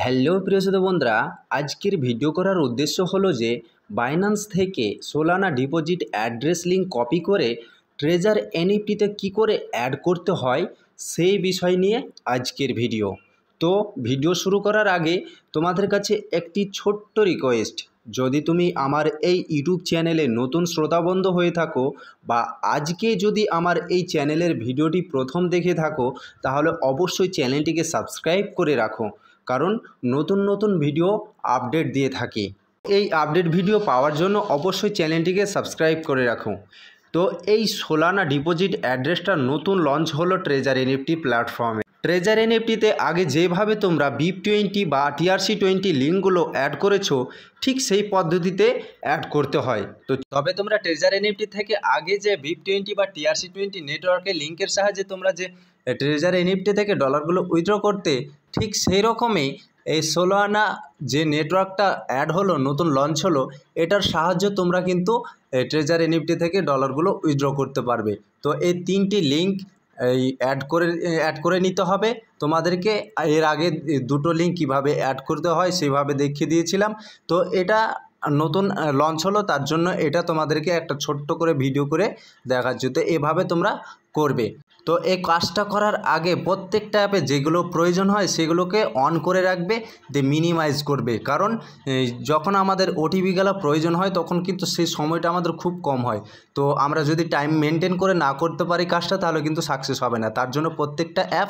Hello প্রিয় শ্রোতা বন্ধুরা, আজকের ভিডিও করার উদ্দেশ্য হলো যে বাইন্যান্স থেকে Solana deposit address link copy করে ট্রেজার এনএফটিতে কী করে অ্যাড করতে হয় সেই বিষয় নিয়ে আজকের ভিডিও। তো ভিডিও শুরু করার আগে তোমাদের কাছে একটি ছোট্ট রিকোয়েস্ট, যদি তুমি আমার এই ইউটিউব চ্যানেলে নতুন শ্রোতাবন্ধু হয়ে থাকো বা আজকে যদি আমার এই চ্যানেলের ভিডিওটি প্রথম দেখে থাকো, তাহলে অবশ্যই চ্যানেলটিকে সাবস্ক্রাইব করে রাখো, কারণ নতুন নতুন ভিডিও আপডেট দিয়ে থাকি। এই আপডেট ভিডিও পাওয়ার জন্য অবশ্যই চ্যানেলটিকে সাবস্ক্রাইব করে রাখো। তো এই সোলানা ডিপোজিট অ্যাড্রেসটা নতুন লঞ্চ হলো ট্রেজার এনএফটি প্ল্যাটফর্মে। ট্রেজার এনএফটিতে আগে যেভাবে তোমরা BIP20 বা TRC20 লিঙ্কগুলো অ্যাড করেছো, ঠিক সেই পদ্ধতিতে অ্যাড করতে হয়। তো তবে তোমরা ট্রেজার এনএফটি থেকে আগে যে BIP20 বা TRC20 নেটওয়ার্কের লিঙ্কের সাহায্যে তোমরা যে ট্রেজার এনএফটি থেকে ডলারগুলো উইথড্র করতে, ঠিক সেই রকমই এই সোলানা যে নেটওয়ার্কটা অ্যাড হলো, নতুন লঞ্চ হলো, এটার সাহায্যে তোমরা কিন্তু ট্রেজার এনএফটি থেকে ডলারগুলো উইথড্র করতে পারবে। তো এই তিনটি লিঙ্ক এই অ্যাড করে নিতে হবে তোমাদেরকে। এর আগে দুটো লিঙ্ক কীভাবে অ্যাড করতে হয় সেভাবে দেখিয়ে দিয়েছিলাম। তো এটা নতুন লঞ্চ হলো, তার জন্য এটা তোমাদেরকে একটা ছোট্ট করে ভিডিও করে দেখাচ্ছি। তো এভাবে তোমরা করবে। তো এই কাজটা করার আগে প্রত্যেকটা অ্যাপে যেগুলো প্রয়োজন হয় সেগুলোকে অন করে রাখবে, দিয়ে মিনিমাইজ করবে। কারণ যখন আমাদের ওটিপি গেলা প্রয়োজন হয় তখন কিন্তু সেই সময়টা আমাদের খুব কম হয়। তো আমরা যদি টাইম মেনটেন করে না করতে পারি কাজটা, তাহলে কিন্তু সাকসেস হবে না। তার জন্য প্রত্যেকটা অ্যাপ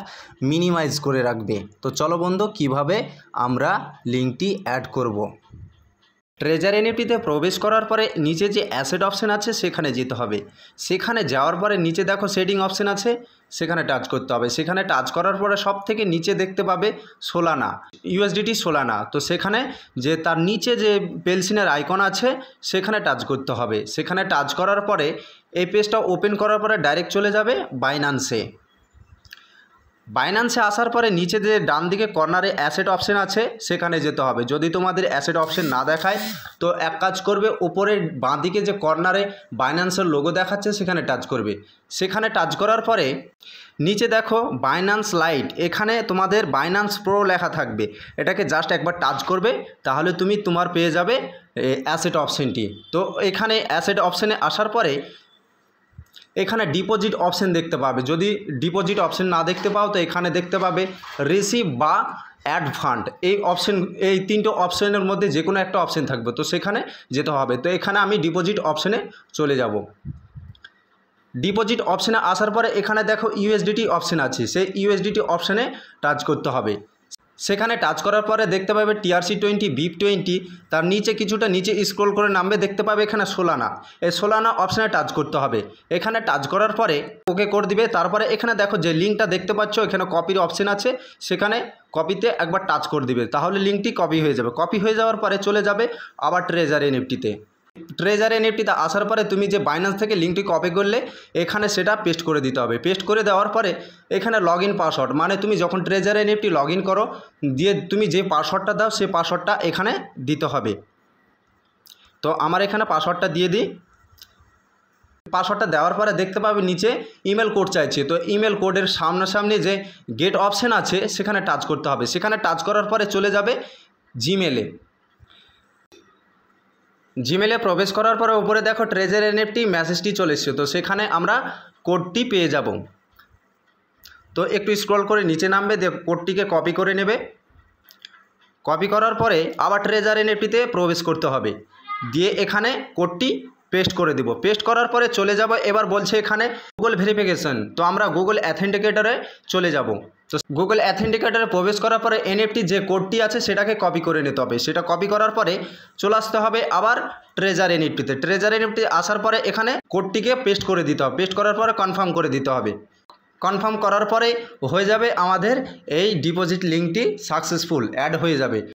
মিনিমাইজ করে রাখবে। তো চলো বন্ধু, কিভাবে আমরা লিঙ্কটি অ্যাড করব। ট্রেজার এনএফটিতে প্রবেশ করার পরে নিচে যে অ্যাসেট অপশান আছে সেখানে যেতে হবে। সেখানে যাওয়ার পরে নিচে দেখো সেটিং অপশান আছে, সেখানে টাচ করতে হবে। সেখানে টাচ করার পরে সব থেকে নিচে দেখতে পাবে সোলানা, USDT সোলানা। তো সেখানে যে তার নিচে যে পেলসিনের আইকন আছে সেখানে টাচ করতে হবে। সেখানে টাচ করার পরে এই পেজটা ওপেন করার পরে ডাইরেক্ট চলে যাবে বাইন্যান্সে। বাইন্যান্সে আসার পরে নিচে যে ডান দিকে কর্নারে অ্যাসেট অপশান আছে সেখানে যেতে হবে। যদি তোমাদের অ্যাসেট অপশান না দেখায় তো এক কাজ করবে, উপরে বাঁ দিকে যে কর্নারে বাইন্যান্সের লোগো দেখাচ্ছে সেখানে টাচ করবে। সেখানে টাচ করার পরে নিচে দেখো বাইন্যান্স লাইট, এখানে তোমাদের বাইন্যান্স প্রো লেখা থাকবে। এটাকে জাস্ট একবার টাচ করবে, তাহলে তোমার পেয়ে যাবে অ্যাসেট অপশানটি। তো এখানে অ্যাসেট অপশানে আসার পরে এখানে ডিপোজিট অপশান দেখতে পাবে। যদি ডিপোজিট অপশান না দেখতে পাও তো এখানে দেখতে পাবে রিসিভ বা অ্যাড ফান্ড। এই তিনটে অপশানের মধ্যে যে কোনো একটা অপশান থাকবে, তো সেখানে যেতে হবে। তো এখানে আমি ডিপোজিট অপশানে চলে যাব। ডিপোজিট অপশানে আসার পরে এখানে দেখো USDT অপশান আছে, সেই USDT অপশানে টাচ করতে হবে। সেখানে টাচ করার পরে দেখতে পাবে TRC20 BIP20, তার নিচে কিছুটা নিচে স্ক্রল করে নামবে, দেখতে পাবে এখানে সোলানা। এই সোলানা অপশানে টাচ করতে হবে। এখানে টাচ করার পরে ওকে করে দিবে। তারপরে এখানে দেখো যে লিঙ্কটা দেখতে পাচ্ছ, এখানে কপির অপশান আছে, সেখানে কপিতে একবার টাচ করে দিবে, তাহলে লিঙ্কটি কপি হয়ে যাবে। কপি হয়ে যাওয়ার পরে চলে যাবে আবার ট্রেজার এনএফটিতে। ট্রেজার এনএফটিতে আসার পরে তুমি যে বাইন্যান্স থেকে লিঙ্কটি কপি করলে এখানে সেটা পেস্ট করে দিতে হবে। পেস্ট করে দেওয়ার পরে এখানে লগইন পাসওয়ার্ড, মানে তুমি যখন ট্রেজার এনএফটি লগইন করো দিয়ে তুমি যে পাসওয়ার্ডটা দাও সেই পাসওয়ার্ডটা এখানে দিতে হবে। তো আমার এখানে পাসওয়ার্ডটা দিয়ে দিই। পাসওয়ার্ডটা দেওয়ার পরে দেখতে পাবে নিচে ইমেল কোড চাইছে। তো ইমেল কোডের সামনাসামনি যে গেট অপশান আছে সেখানে টাচ করতে হবে। সেখানে টাচ করার পরে চলে যাবে জিমেলে প্রবেশ করার পরে উপরে দেখো ট্রেজার এনএফটি মেসেজটি চলে এসছে। তো সেখানে আমরা কোডটি পেয়ে যাব। তো একটু স্ক্রল করে নিচে নামবে, দিয়ে কোডটিকে কপি করে নেবে। কপি করার পরে আবার ট্রেজার এনএফটিতে প্রবেশ করতে হবে, দিয়ে এখানে কোডটি পেস্ট করে দিব। পেস্ট করার পরে চলে যাব, এবার বলছে এখানে গুগল ভেরিফিকেশন। তো আমরা গুগল অ্যাথেন্টিকেটরে চলে যাব। তো গুগল অ্যাথেন্টিকেটরে প্রবেশ করার পরে এনএফটি যে কোডটি আছে সেটাকে কপি করে নিতে হবে। সেটা কপি করার পরে চলে আসতে হবে আবার ট্রেজার এনএফটিতে। ট্রেজার এনএফটি আসার পরে এখানে কোডটিকে পেস্ট করে দিতে হবে। পেস্ট করার পরে কনফার্ম করে দিতে হবে। কনফার্ম করার পরে হয়ে যাবে আমাদের এই ডিপোজিট লিঙ্কটি সাকসেসফুল অ্যাড হয়ে যাবে।